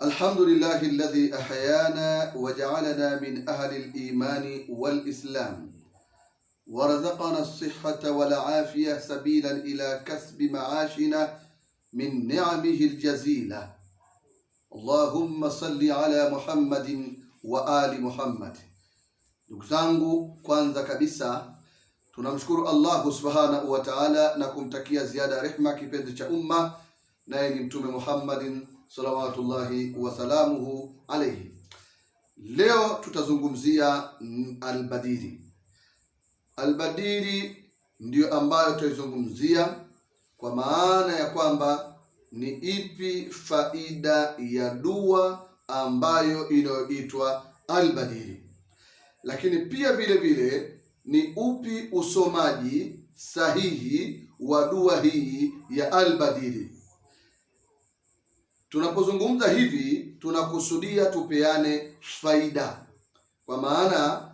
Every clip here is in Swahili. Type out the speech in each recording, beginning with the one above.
الحمد لله الذي أحيانا وجعلنا من أهل الإيمان والإسلام ورزقنا الصحة والعافية سبيلا إلى كسب معاشنا من نعمه الجزيلة. اللهم صل على محمد وآل محمد. Ndugu zangu, kwanza kabisa tunamshukuru Allah subhanahu wa ta'ala na kumtakia ziada rehma kipenzi cha umma, naye ni Mtume Muhammadin salawatullahi wa salamuhu alayhi. Leo tutazungumzia al-Badiri. Al-Badiri ndiyo ambayo tutazungumzia, kwa maana ya kwamba ni ipi faida ya dua ambayo inayoitwa al-Badiri, lakini pia vile vile ni upi usomaji sahihi wa dua hii ya al-Badiri. Tunapozungumza hivi tunakusudia tupeane faida, kwa maana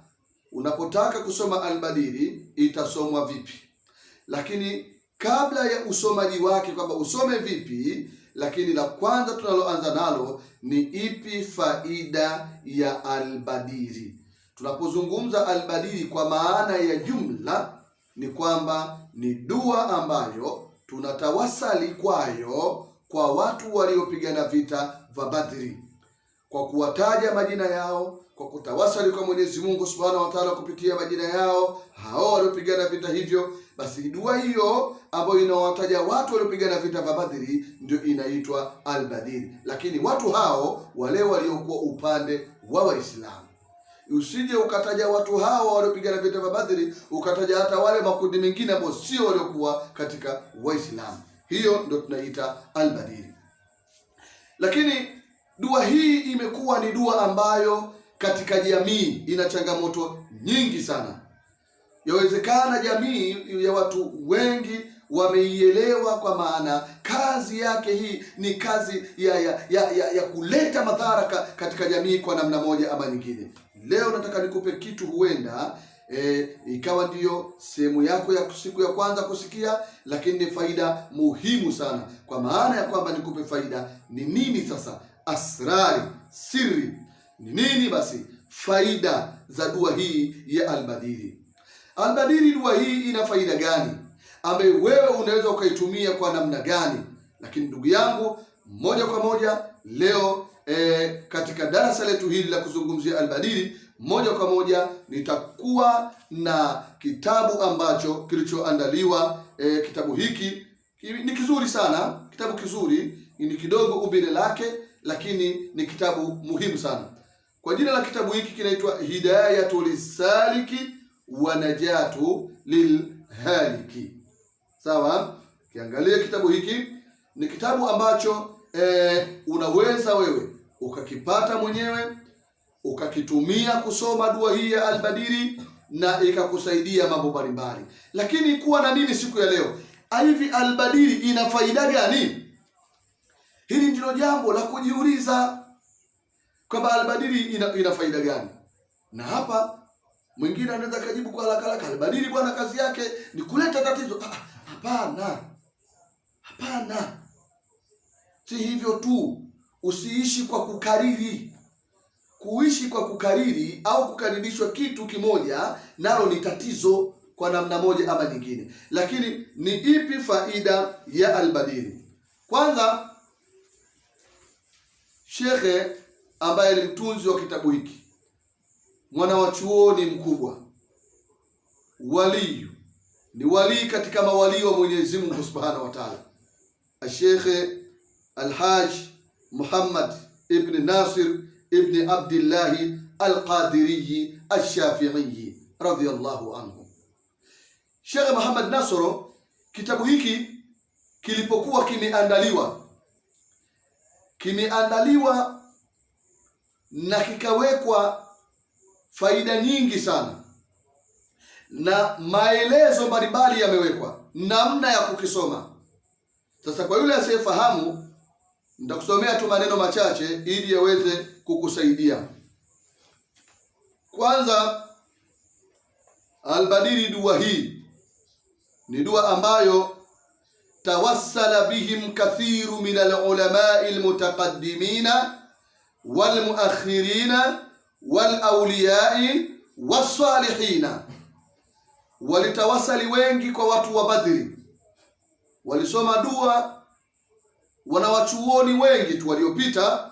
unapotaka kusoma al-Badiri itasomwa vipi, lakini kabla ya usomaji wake kwamba usome vipi, lakini la kwanza tunaloanza nalo ni ipi faida ya al-Badiri. Tunapozungumza al-Badiri kwa maana ya jumla ni kwamba ni dua ambayo tunatawasali kwayo kwa watu waliopigana vita vya Badri, kwa kuwataja majina yao, kwa kutawasali kwa Mwenyezi Mungu Subhanahu wa Ta'ala kupitia majina yao hao waliopigana vita hivyo. Basi dua hiyo ambayo inawataja watu waliopigana vita vya Badri ndio inaitwa al-Badiri. Lakini watu hao wale waliokuwa upande wa Waislamu, usije ukataja watu hao waliopigana vita vya Badri ukataja hata wale makundi mengine ambao sio waliokuwa katika Waislamu. Hiyo ndio tunaita al-Badiri. Lakini dua hii imekuwa ni dua ambayo katika jamii ina changamoto nyingi sana. Yawezekana jamii ya watu wengi wameielewa, kwa maana kazi yake hii ni kazi ya kuleta madhara katika jamii kwa namna moja ama nyingine. Leo nataka nikupe kitu, huenda ikawa ndiyo sehemu yako ya siku ya kwanza kusikia, lakini ni faida muhimu sana, kwa maana ya kwamba nikupe faida ni nini. Sasa asrari, siri ni nini? Basi faida za dua hii ya al-Badiri. Al-Badiri, dua hii ina faida gani ambayo wewe unaweza ukaitumia kwa namna gani? Lakini ndugu yangu, moja kwa moja leo katika darasa letu hili la kuzungumzia al-Badiri, moja kwa moja nitakuwa na kitabu ambacho kilichoandaliwa. Kitabu hiki ni kizuri sana, kitabu kizuri, ni kidogo umbile lake, lakini ni kitabu muhimu sana. Kwa jina la kitabu hiki kinaitwa Hidayatu Lisaliki wa Najatu Lilhaliki. Sawa? Kiangalia kitabu hiki ni kitabu ambacho unaweza wewe ukakipata mwenyewe ukakitumia kusoma dua hii ya al-Badiri na ikakusaidia mambo mbalimbali. Lakini kuwa na nini siku ya leo? Hivi al-Badiri ina faida gani? Hili ndilo jambo la kujiuliza, kwamba al-Badiri ina faida gani. Na hapa mwingine anaweza kujibu kwa haraka, al-Badiri bwana kazi yake ni kuleta tatizo. Hapana. Hapana. Si hivyo tu. Usiishi kwa kukariri. Kuishi kwa kukariri au kukaririshwa kitu kimoja nalo ni tatizo kwa namna moja ama nyingine. Lakini ni ipi faida ya al-Badiri? Kwanza, shekhe ambaye ni mtunzi wa kitabu hiki, mwana wa chuoni mkubwa, waliyu, ni wali katika mawali wa Mwenyezi Mungu Subhanahu wa Ta'ala, Sheikh Al-Haj Muhammad ibn Nasir ibn Abdillahi al-Qadiri al-Shafi'i radhiyallahu anhu. Sheikh Muhammad Nasoro, kitabu hiki kilipokuwa kimeandaliwa na kikawekwa faida nyingi sana na maelezo mbalimbali yamewekwa namna ya kukisoma. Sasa kwa yule asiyefahamu, nitakusomea tu maneno machache ili yaweze kukusaidia. Kwanza, al-Badiri, dua hii ni dua ambayo tawassala bihim kathiru min al-ulama al-mutaqaddimina wal muakhirina wal awliyai wasalihina. Walitawasali wengi kwa watu wa Badri, walisoma dua. Wanawachuoni wengi tu waliopita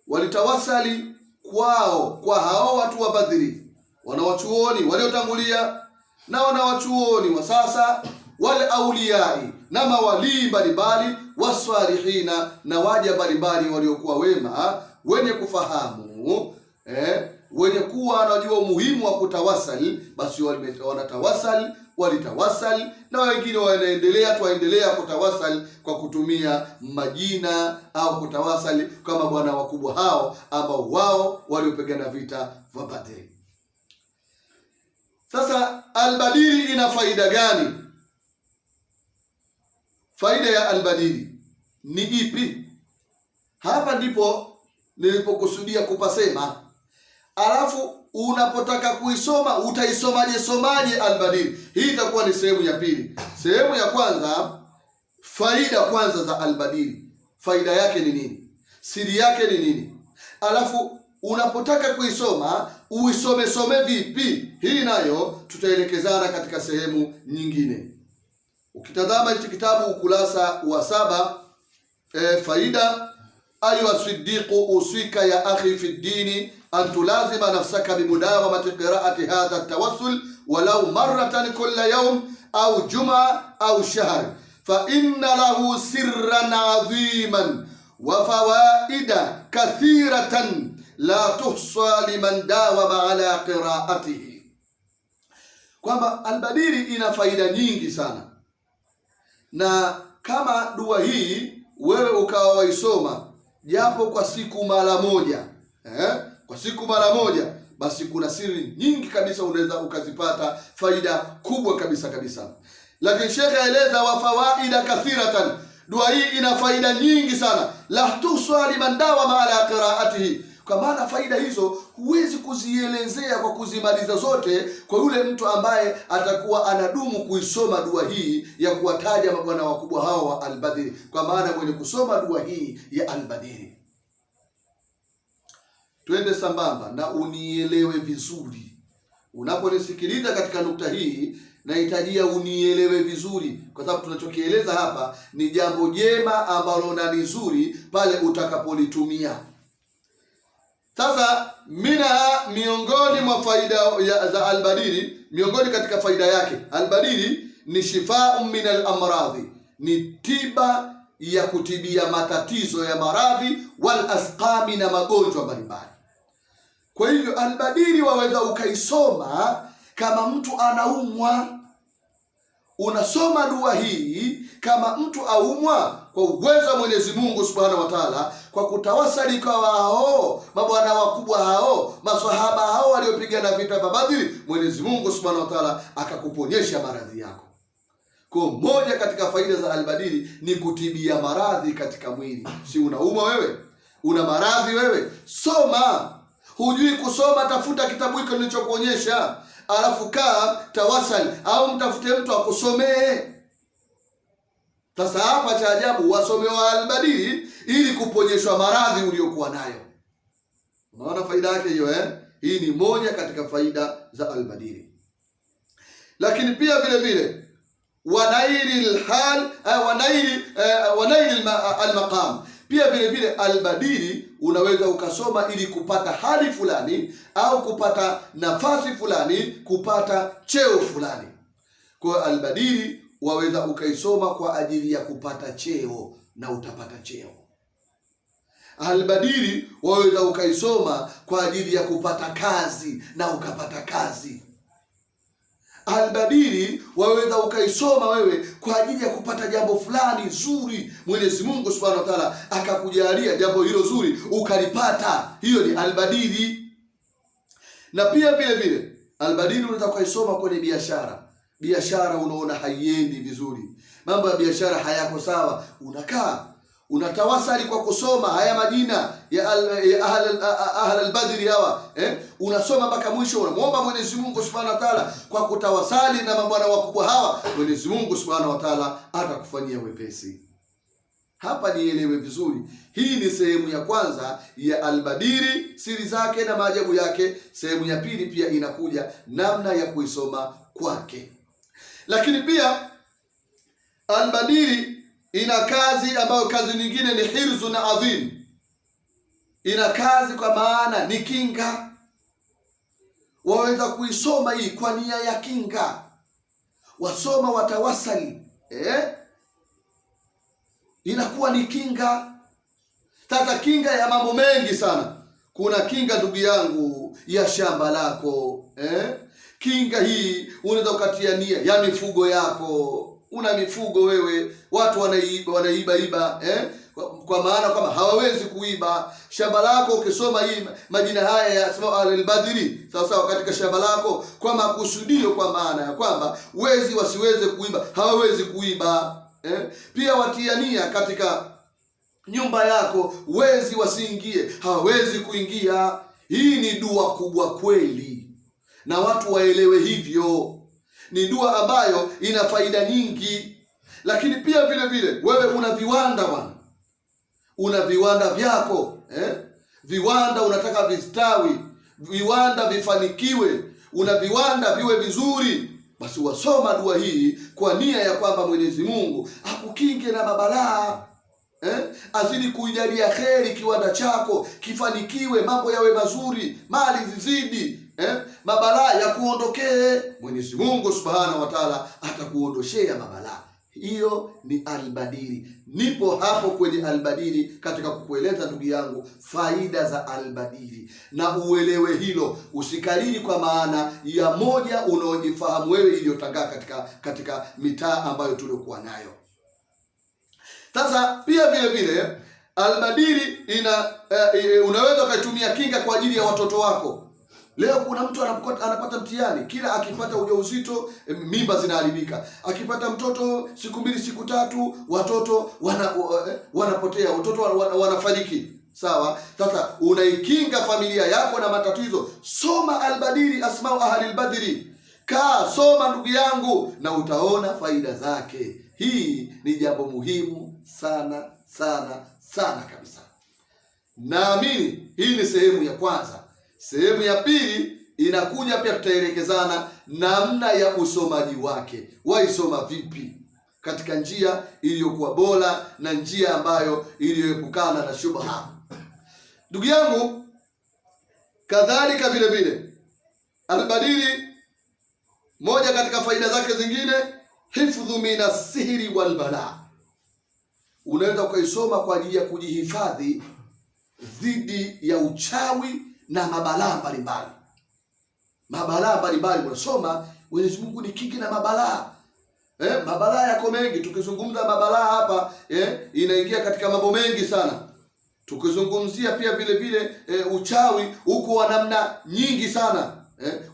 walitawasali kwao, kwa hao watu wa Badri, wanawachuoni waliotangulia na wanawachuoni wa sasa, wale auliyai na mawalii mbalimbali, wasalihina na waja mbalimbali waliokuwa wema, wenye kufahamu, wenye kuwa wanajua umuhimu wa kutawasali, basi walitawasali na wengine waendelea kutawasali kwa kutumia majina au kutawasali kama bwana wakubwa hao ambao wao waliopigana vita vya Badri. Sasa Al-Badiri ina faida gani? Faida ya Al-Badiri ni ipi? Hapa ndipo nilipokusudia kupasema. Alafu unapotaka kuisoma utaisomaje Al-Badiri? Hii itakuwa ni sehemu ya pili. Sehemu ya kwanza, faida kwanza za Al-Badiri. Faida yake ni nini? Siri yake ni nini? Alafu unapotaka kuisoma uisome vipi? Hii nayo tutaelekezana katika sehemu nyingine. Ukitazama hichi kitabu ukurasa wa 7, faida: ayuha siddiqu usika ya akhi fi ddini an tulazima nafsaka bimudawamati qiraati hadha tawassul walau marratan kulla yawm au jum'a au shahr fa inna lahu sirran adhiman wa fawaida kathiratan la tuhsa liman dawama ala qiraatihi. Kwamba Al-Badiri ina faida nyingi sana, na kama dua hii wewe ukawa waisoma japo kwa siku mara moja, kwa siku mara moja, basi kuna siri nyingi kabisa unaweza ukazipata, faida kubwa kabisa. Lakini Sheikh aeleza wa fawaida kathiratan, dua hii ina faida nyingi sana, la tuhsa liman dawama ala qiraatihi. Kwa maana faida hizo huwezi kuzielezea kwa kuzimaliza zote kwa yule mtu ambaye atakuwa anadumu kuisoma dua hii ya kuwataja mabwana wakubwa hao wa Al-Badri. Kwa maana mwenye kusoma dua hii ya Al-Badri, twende sambamba na unielewe vizuri. Unaponisikiliza katika nukta hii, nahitajia unielewe vizuri, kwa sababu tunachokieleza hapa ni jambo jema ambalo na ni zuri pale utakapolitumia. Sasa miongoni mwa faida za Al-Badiri, miongoni katika faida yake, Al-Badiri ni shifaa'un min al-amradhi, ni tiba ya kutibia matatizo ya maradhi, wal asqami, na magonjwa mbalimbali. Kwa hivyo Al-Badiri waweza ukaisoma kama mtu anaumwa, unasoma dua hii kama mtu aumwa, kwa uwezo wa Mwenyezi Mungu Subhanahu wa Ta'ala, kwa kutawasali kwa hao mabwana wakubwa hao, maswahaba hao waliopigana vita vya Badri, Mwenyezi Mungu Subhanahu wa Ta'ala akakuponyesha maradhi yako. Kwa moja katika faida za Al-Badiri ni kutibia maradhi katika mwili. Si unaumwa wewe? Una maradhi wewe? Soma. Hujui kusoma, tafuta kitabu hiko nilichokuonyesha, alafu kaa tawasali au mtafute mtu akusomee. Sasa hapa cha ajabu wasomewa Al-Badiri ili kuponyeshwa maradhi uliokuwa nayo. Unaona faida yake hiyo, Hii ni moja katika faida za Al-Badiri. Lakini pia vile vile wanaili al-maqam. Pia vile vile Al-Badiri unaweza ukasoma ili kupata hali fulani au kupata nafasi fulani, kupata cheo fulani. Kwa Al-Badiri waweza ukaisoma kwa ajili ya kupata cheo na utapata cheo. Al-Badiri waweza ukaisoma kwa ajili ya kupata kazi na ukapata kazi. Al-Badiri waweza ukaisoma wewe kwa ajili ya kupata jambo fulani zuri, Mwenyezi Mungu Subhanahu wa Ta'ala akakujalia jambo hilo zuri ukalipata. Hiyo ni Al-Badiri. Na pia vile vile Al-Badiri unaweza ukaisoma kwenye biashara. Biashara unaona haiendi vizuri, mambo ya biashara hayako sawa, unakaa unatawasali kwa kusoma haya majina ya ahl al-Badri hawa, unasoma mpaka mwisho, unamuomba Mwenyezi Mungu Subhanahu wa Ta'ala kwa kutawasali na mabwana wakubwa hawa, Mwenyezi Mungu Subhanahu wa Ta'ala atakufanyia wepesi. Hapa nielewe vizuri, hii ni sehemu ya kwanza ya Albadiri, siri zake na maajabu yake. Sehemu ya pili pia inakuja namna ya kuisoma kwake. Lakini pia Albadiri ina kazi ambayo kazi nyingine ni hirzun adhim. Ina kazi kwa maana ni kinga. Waweza kuisoma hii kwa nia ya kinga, wasoma watawasali, inakuwa ni kinga. Sasa kinga ya mambo mengi sana. Kuna kinga ndugu yangu ya shamba lako, kinga hii unaweza ukatia nia ya mifugo yako. Una mifugo wewe, watu wanaiba kwa maana kwamba hawawezi kuiba shamba lako. Ukisoma hii majina haya ya Asma al-Badri sawa katika shamba lako kwa makusudio, kwa maana ya kwamba wezi wasiweze kuiba, hawawezi kuiba. Pia watiania katika nyumba yako, wezi wasiingie, hawawezi kuingia. Hii ni dua kubwa kweli, na watu waelewe hivyo. Ni dua ambayo ina faida nyingi. Lakini pia vile vile wewe una viwanda bwana, una viwanda vyako, viwanda unataka vistawi, viwanda vifanikiwe, una viwanda viwe vizuri, basi wasoma dua hii kwa nia ya kwamba Mwenyezi Mungu akukinge na mabalaa, azidi kuijalia kheri kiwanda chako, kifanikiwe, mambo yawe mazuri, mali zizidi, mabalaa ya kuondokee. Mwenyezi Mungu Subhanahu wa Ta'ala atakuondoshea mabalaa. Hiyo ni Albadiri. Nipo hapo kwenye Albadiri katika kukueleza ndugu yangu faida za Albadiri, na uelewe hilo, usikariri kwa maana ya moja unaojifahamu wewe iliyotangaa katika mitaa ambayo tuliokuwa nayo. Sasa pia vile vile Albadiri unaweza ukaitumia kinga kwa ajili ya watoto wako. Leo kuna mtu anapata mtihani, kila akipata ujauzito mimba zinaharibika. Akipata mtoto siku 2 siku 3 watoto wanapotea, watoto wanafariki. Sawa? Sasa unaikinga familia yako na matatizo. Soma Albadiri, Asmau Ahlil Badri. Soma ndugu yangu, na utaona faida zake. Hii ni jambo muhimu sana sana sana kabisa. Naamini hii ni sehemu ya kwanza. Sehemu ya pili inakuja pia, tutaelekezana namna ya usomaji wake. Waisoma vipi katika njia iliyokuwa bora na njia ambayo iliyoepukana na shubha. Ndugu yangu, kadhalika vile vile Albadiri, moja katika faida zake zingine, hifdhu minas sihri wal bala. Unaweza ukaisoma kwa ajili ya kujihifadhi dhidi ya uchawi na mabalaa mbalimbali. Mabalaa mbalimbali unasoma, Mwenyezi Mungu ni kingi na mabalaa. Mabalaa yako mengi. Tukizungumza mabalaa hapa, inaingia katika mambo mengi sana. Tukizungumzia pia vile vile uchawi uko wa namna nyingi sana.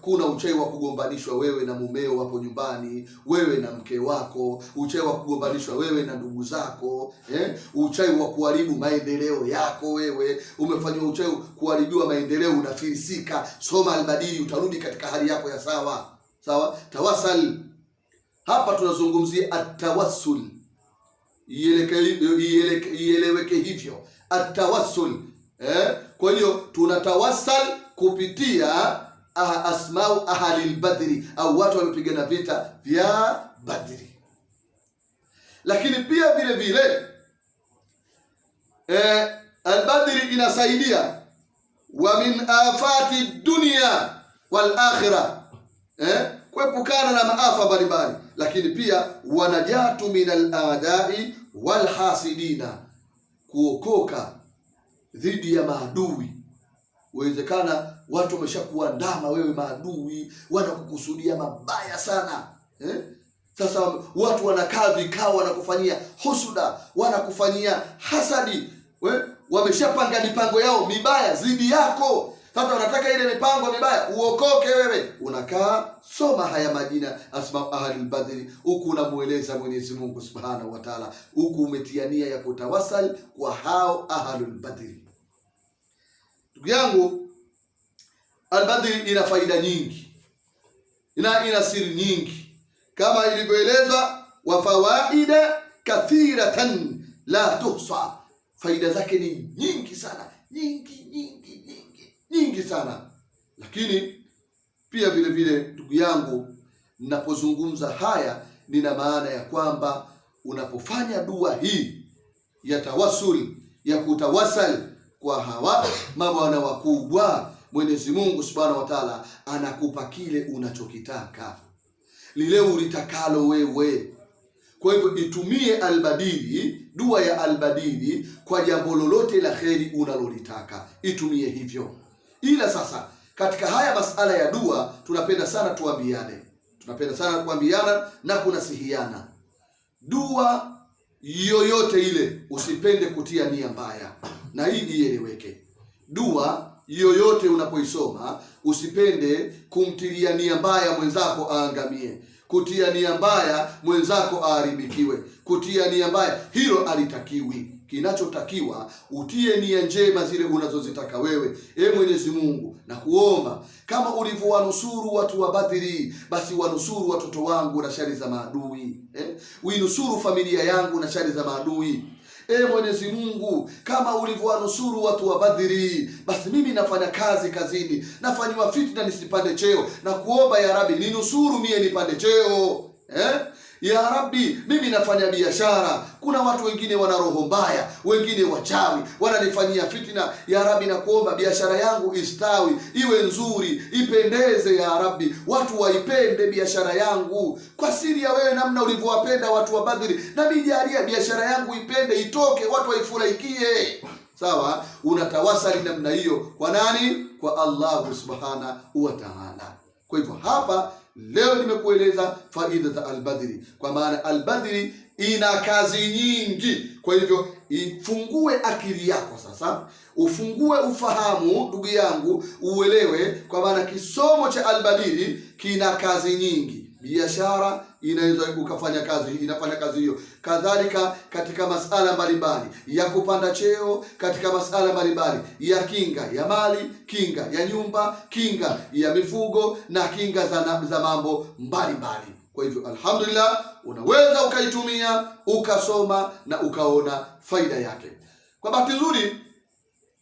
Kuna uchawi wa kugombanishwa wewe na mumeo hapo nyumbani, wewe na mke wako, uchawi wa kugombanishwa wewe na ndugu zako, uchawi wa kuharibu maendeleo yako. Wewe umefanywa uchawi kuharibiwa maendeleo, unafilisika. Soma Albadiri, utarudi katika hali yako ya sawa. Tawassul. Hapa tunazungumzia at-tawassul. Ieleweke hivyo. At-tawassul. Kwa hiyo tunatawassal kupitia Asmau Ahlil Badri, au watu waliopigana vita vya Badri. Lakini pia vile vile Albadri inasaidia wa min afati dunya wal akhirah, kuepukana na maafa mbalimbali. Lakini pia wanajatu minal aadai wal hasidina, kuokoka dhidi ya maadui. Uwezekana watu wameshakuandama wewe, maadui wanakukusudia mabaya sana. Sasa watu wanakaa vikao, wanakufanyia husuda, wanakufanyia hasadi. Wameshapanga mipango yao mibaya dhidi yako. Sasa wanataka ile mipango mibaya uokoke wewe. Unakaa soma haya majina Asma Ahlil Badri, huku unamueleza Mwenyezi Mungu Subhanahu wa Ta'ala, huku umetia nia ya kutawasal kwa hao Ahlul Badri. Ndugu yangu, Albadri ina faida nyingi, ina siri nyingi, kama ilivyoelezwa, wa fawaida kathiratan la tuhsa, faida zake ni nyingi sana, nyingi sana. Lakini pia vile vile ndugu yangu, ninapozungumza haya nina maana ya kwamba unapofanya dua hii ya tawassul, ya kutawasal kwa hawa mabwana wakubwa, Mwenyezi Mungu Subhanahu wa Ta'ala anakupa kile unachokitaka, lile ulitakalo wewe. Kwa hivyo itumie albadili, dua ya albadili kwa jambo lolote la kheri unalolitaka, itumie hivyo. Ila sasa katika haya masala ya dua tunapenda sana kuambiana na kunasihiana. Dua yoyote ile usipende kutia nia mbaya, na hii ieleweke. Dua yoyote unapoisoma usipende kumtilia nia mbaya mwenzako aangamie, kutia nia mbaya mwenzako aharibikiwe, kutia nia mbaya, hilo alitakiwi. Kinachotakiwa utie nia njema zile unazozitaka wewe. Mwenyezi Mungu, na kuomba kama ulivyowanusuru watu wa Badri, basi wanusuru watoto wangu na shari za maadui, uinusuru familia yangu na shari za maadui. Mwenyezi Mungu, kama ulivyowanusuru watu wa Badri, basi mimi nafanya kazi kazini, nafanywa fitna nisipande cheo, na kuomba ya Rabbi ninusuru mie nipande cheo. Ya Rabbi, mimi nafanya biashara, kuna watu wengine wana roho mbaya, wengine wachawi, wananifanyia fitna. Ya Rabbi, na kuomba biashara yangu istawi, iwe nzuri, ipendeze. Ya Rabbi, watu waipende biashara yangu kwa siri ya wewe, namna ulivyowapenda watu wa Badri, na mijalia biashara yangu ipende, itoke, watu waifurahikie. Sawa, unatawasali namna hiyo kwa nani? Kwa Allah Subhanahu wa Ta'ala. Kwa hivyo hapa leo nimekueleza faida za albadri, kwa maana albadri ina kazi nyingi. Kwa hivyo ifungue akili yako sasa, ufungue ufahamu ndugu yangu, uelewe kwa maana kisomo cha albadri kina kazi nyingi. Biashara inaweza ukafanya kazi, inafanya kazi hiyo. Kadhalika katika masala mbalimbali ya kupanda cheo, katika masala mbalimbali ya kinga ya mali, kinga ya nyumba, kinga ya mifugo na kinga za mambo mbalimbali. Kwa hivyo alhamdulillah, unaweza ukaitumia ukasoma na ukaona faida yake. Kwa bahati nzuri,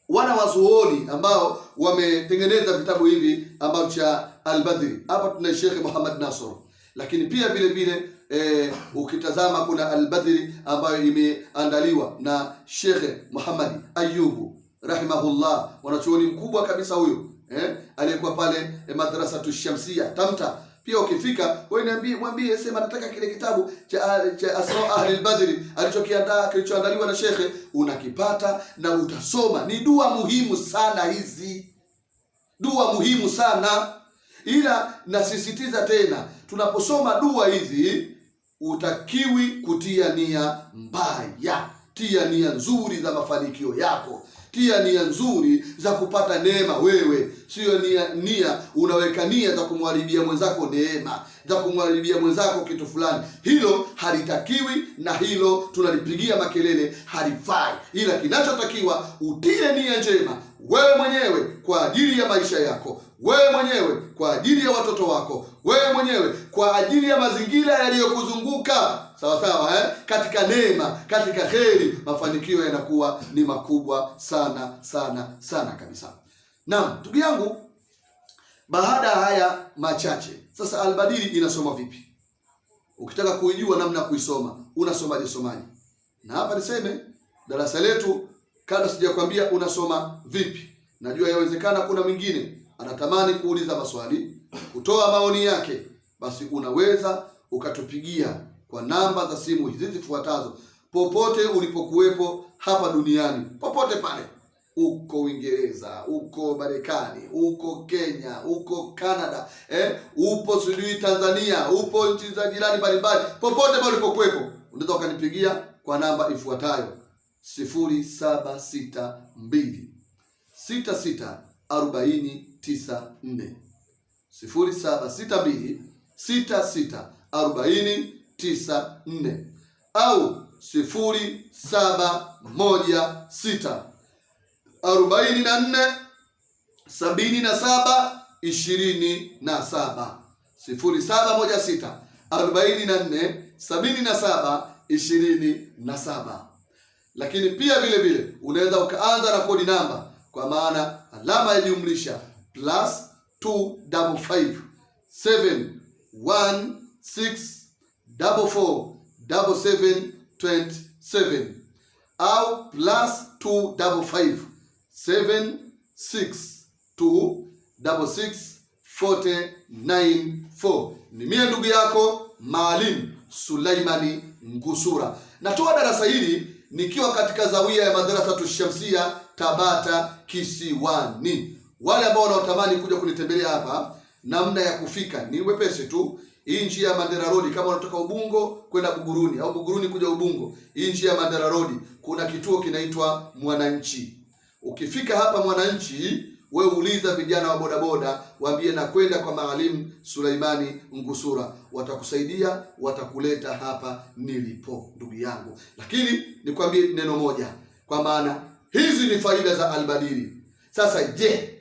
wana wazuoni ambao wametengeneza vitabu hivi ambao cha albadri, hapa tuna Sheikh Muhammad Nasr, lakini pia vile vile ukitazama kuna albadri ambayo imeandaliwa na Sheikh Muhammad Ayubu rahimahullah, mwanachuoni mkubwa kabisa huyo, aliyekuwa pale madrasatu Shamsia Tamta. Pia ukifika wewe mwambie sema nataka kile kitabu cha Asma Ahli al-Badri kilichoandaliwa na Sheikh, unakipata na utasoma. Ni dua muhimu sana hizi, dua muhimu sana. Ila nasisitiza tena, tunaposoma dua hizi utakiwi kutia nia mbaya. Tia nia nzuri za mafanikio yako, tia nia nzuri za kupata neema wewe, sio nia unaweka nia za kumharibia mwenzako neema, za kumharibia mwenzako kitu fulani. Hilo halitakiwi na hilo tunalipigia makelele, halifai. Ila kinachotakiwa utie nia njema wewe mwenyewe kwa ajili ya maisha yako, wewe mwenyewe kwa ajili ya watoto wako, wewe mwenyewe kwa ajili ya mazingira yaliyokuzunguka. Sawa sawa, katika neema, katika kheri, mafanikio yanakuwa ni makubwa sana sana sana kabisa. Naam, ndugu yangu, baada ya haya machache, sasa albadili inasoma vipi? Ukitaka kuijua namna ya kuisoma, somaje? Na hapa niseme darasa letu, kabla sijakwambia unasoma vipi, najua yawezekana kuna mwingine anatamani kuuliza maswali, kutoa maoni yake, basi unaweza ukatupigia kwa namba za simu hizi zifuatazo, popote ulipokuwepo hapa duniani, popote pale, uko Uingereza, uko Marekani, uko Kenya, uko Canada, upo sijui Tanzania, upo nchi za jirani mbalimbali, popote pale ulipokuwepo, unaweza ukanipigia kwa namba ifuatayo 0762 66 40 94, 0762 66 40 94, au 0716 44 77 27, 0716 44 77 27. Lakini pia vile vile unaweza ukaanza na kodi namba, kwa maana alama ya jumlisha +255 716447727 au +255 762664094. Ni mie ndugu yako Maalim Suleimani Ngusura. Natoa darasa hili nikiwa katika zawia ya Madrasatu Shamsia Tabata Kisiwani. Wale ambao wanaotamani kuja kunitembelea hapa, namna ya kufika ni wepesi tu. Hii njia ya Mandela Road, kama unatoka Ubungo kwenda Buguruni au Buguruni kuja Ubungo, hii njia ya Mandela Road kuna kituo kinaitwa Mwananchi. Ukifika hapa Mwananchi, wewe uliza vijana wa bodaboda, waambie na kwenda kwa Maalim Suleimani Ngusura, watakusaidia, watakuleta hapa nilipo ndugu yangu. Lakini nikwambie neno moja, kwa maana hizi ni faida za albadili. Sasa je,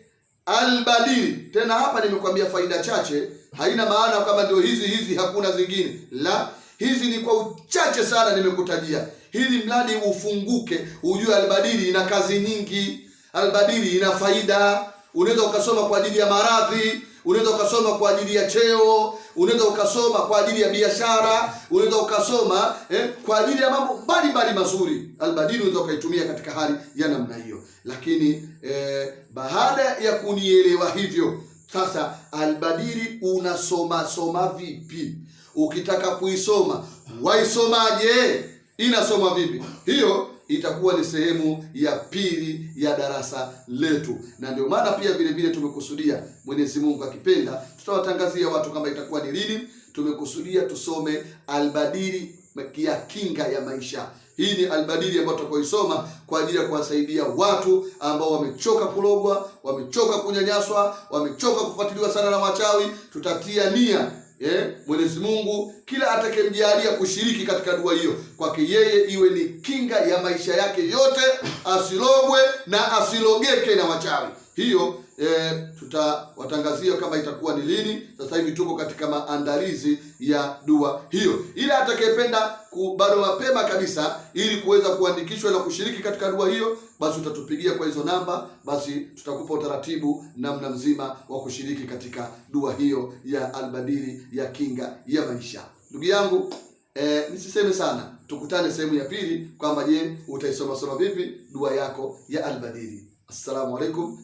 albadili tena hapa nimekwambia faida chache, haina maana kama ndio hizi hakuna zingine. La, hizi ni kwa uchache sana nimekutajia. Hili mradi ufunguke, ujue albadili ina kazi nyingi. Albadili ina faida. Unaweza ukasoma kwa ajili ya maradhi, unaweza ukasoma kwa ajili ya cheo, unaweza ukasoma kwa ajili ya biashara, unaweza ukasoma kwa ajili ya mambo mbalimbali mazuri. Albadili unaweza ukaitumia katika hali ya namna hiyo. Lakini baada ya kunielewa hivyo, sasa albadili unasoma vipi? Ukitaka kuisoma, waisomaje? Inasoma vipi? Hiyo itakuwa ni sehemu ya pili ya darasa letu, na ndio maana pia vile vile tumekusudia, Mwenyezi Mungu akipenda, tutawatangazia watu kama itakuwa ni lini. Tumekusudia tusome albadili ya kinga ya maisha. Hii ni albadili ambayo tutakoisoma kwa ajili ya kuwasaidia watu ambao wamechoka kulogwa, wamechoka kunyanyaswa, wamechoka kufuatiliwa sana na wachawi. Tutatia nia Mwenyezi Mungu kila atakayemjalia kushiriki katika dua hiyo, kwake yeye iwe ni kinga ya maisha yake yote, asilogwe na asilogeke na wachawi. Hiyo tutawatangazia kama itakuwa ni lini. Sasa hivi tuko katika maandalizi ya dua hiyo. Ila atakayependa bado mapema kabisa ili kuweza kuandikishwa na kushiriki katika dua hiyo, basi utatupigia kwa hizo namba, basi tutakupa utaratibu namna mzima wa kushiriki katika dua hiyo ya albadili ya kinga ya maisha. Ndugu yangu, nisiseme sana, tukutane sehemu ya pili kwamba je, utaisoma vipi dua yako ya albadili. Assalamu alaikum.